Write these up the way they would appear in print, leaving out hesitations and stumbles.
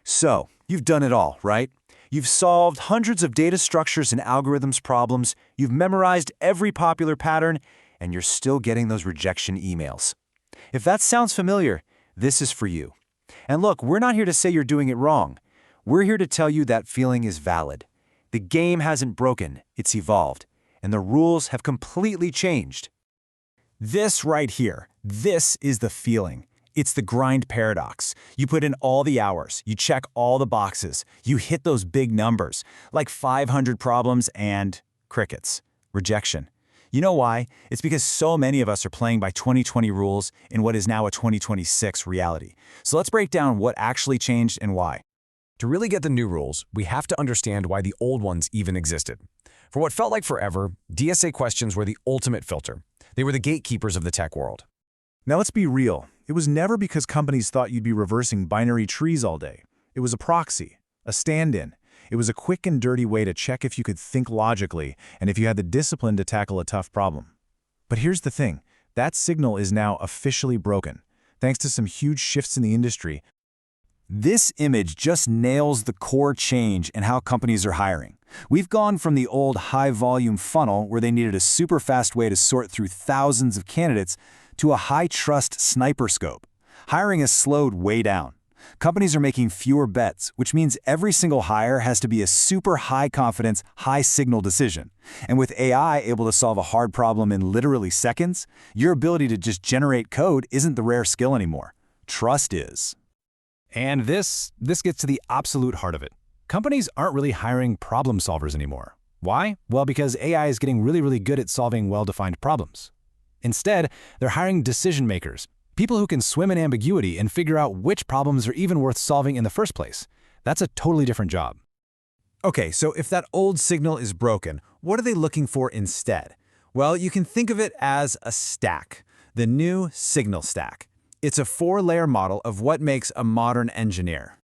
So, you've done it all, right? You've solved hundreds of data structures and algorithms problems, you've memorized every popular pattern, and you're still getting those rejection emails. If that sounds familiar, this is for you. And look, we're not here to say you're doing it wrong. We're here to tell you that feeling is valid. The game hasn't broken, it's evolved, and the rules have completely changed. This right here, this is the feeling. It's the grind paradox. You put in all the hours, you check all the boxes, you hit those big numbers, like 500 problems and crickets, rejection. You know why? It's because so many of us are playing by 2020 rules in what is now a 2026 reality. So let's break down what actually changed and why. To really get the new rules, we have to understand why the old ones even existed. For what felt like forever, DSA questions were the ultimate filter. They were the gatekeepers of the tech world. Now let's be real. It was never because companies thought you'd be reversing binary trees all day. It was a proxy, a stand-in. It was a quick and dirty way to check if you could think logically and if you had the discipline to tackle a tough problem. But here's the thing. That signal is now officially broken, thanks to some huge shifts in the industry. This image just nails the core change in how companies are hiring. We've gone from the old high-volume funnel where they needed a super fast way to sort through thousands of candidates to a high-trust sniper scope. Hiring has slowed way down. Companies are making fewer bets, which means every single hire has to be a super high-confidence, high-signal decision. And with AI able to solve a hard problem in literally seconds, your ability to just generate code isn't the rare skill anymore. Trust is. And this gets to the absolute heart of it. Companies aren't really hiring problem solvers anymore. Why? Well, because AI is getting really good at solving well-defined problems. Instead, they're hiring decision makers, people who can swim in ambiguity and figure out which problems are even worth solving in the first place. That's a totally different job. Okay, so if that old signal is broken, what are they looking for instead? Well, you can think of it as a stack, the new signal stack. It's a 4-layer model of what makes a modern engineer.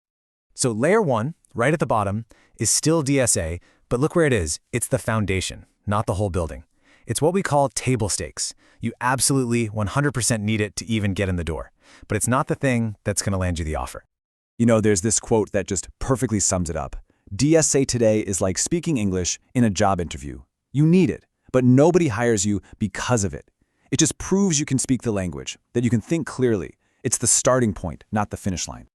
So layer 1, right at the bottom, is still DSA, but look where it is. It's the foundation, not the whole building. It's what we call table stakes. You absolutely 100% need it to even get in the door, but it's not the thing that's going to land you the offer. You know, there's this quote that just perfectly sums it up. DSA today is like speaking English in a job interview. You need it, but nobody hires you because of it. It just proves you can speak the language, that you can think clearly. It's the starting point, not the finish line.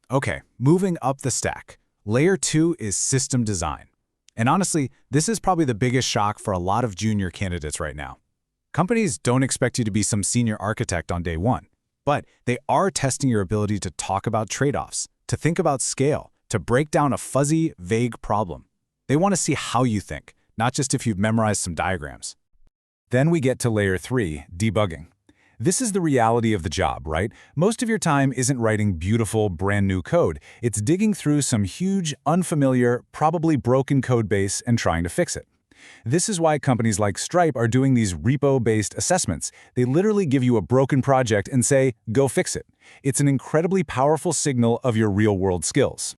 Okay, moving up the stack. Layer 2 is system design. And honestly, this is probably the biggest shock for a lot of junior candidates right now. Companies don't expect you to be some senior architect on day one, but they are testing your ability to talk about trade-offs, to think about scale, to break down a fuzzy, vague problem. They want to see how you think, not just if you've memorized some diagrams. Then we get to layer 3, debugging. This is the reality of the job, right? Most of your time isn't writing beautiful, brand new code. It's digging through some huge, unfamiliar, probably broken code base and trying to fix it. This is why companies like Stripe are doing these repo-based assessments. They literally give you a broken project and say, go fix it. It's an incredibly powerful signal of your real-world skills.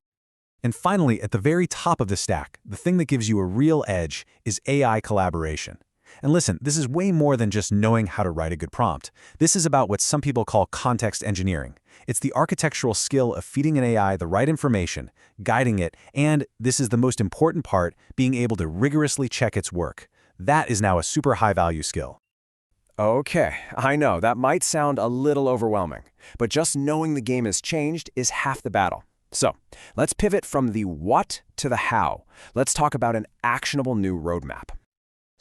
And finally, at the very top of the stack, the thing that gives you a real edge is AI collaboration. And listen, this is way more than just knowing how to write a good prompt. This is about what some people call context engineering. It's the architectural skill of feeding an AI the right information, guiding it, and, this is the most important part, being able to rigorously check its work. That is now a super high-value skill. Okay, I know, that might sound a little overwhelming, but just knowing the game has changed is half the battle. So, let's pivot from the what to the how. Let's talk about an actionable new roadmap.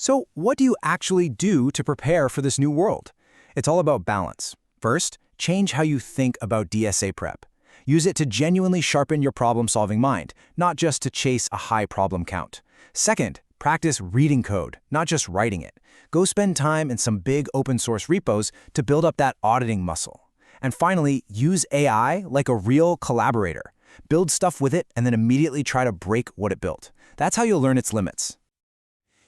So what do you actually do to prepare for this new world? It's all about balance. First, change how you think about DSA prep. Use it to genuinely sharpen your problem-solving mind, not just to chase a high problem count. Second, practice reading code, not just writing it. Go spend time in some big open-source repos to build up that auditing muscle. And finally, use AI like a real collaborator. Build stuff with it and then immediately try to break what it built. That's how you'll learn its limits.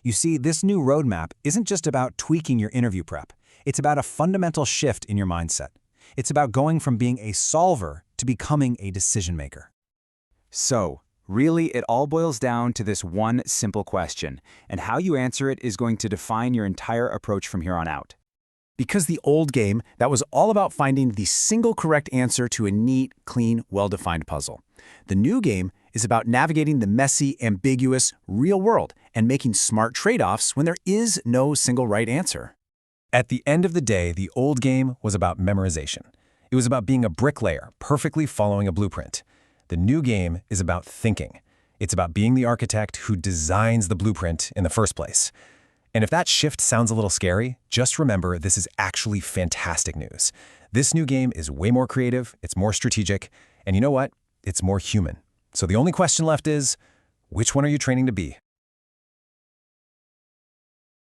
You see, this new roadmap isn't just about tweaking your interview prep. It's about a fundamental shift in your mindset. It's about going from being a solver to becoming a decision maker. So, really, it all boils down to this one simple question, and how you answer it is going to define your entire approach from here on out. Because the old game, that was all about finding the single correct answer to a neat, clean, well-defined puzzle. The new game is about navigating the messy, ambiguous, real world and making smart trade-offs when there is no single right answer. At the end of the day, the old game was about memorization. It was about being a bricklayer, perfectly following a blueprint. The new game is about thinking. It's about being the architect who designs the blueprint in the first place. And if that shift sounds a little scary, just remember this is actually fantastic news. This new game is way more creative, it's more strategic, and you know what? It's more human. So the only question left is, which one are you training to be?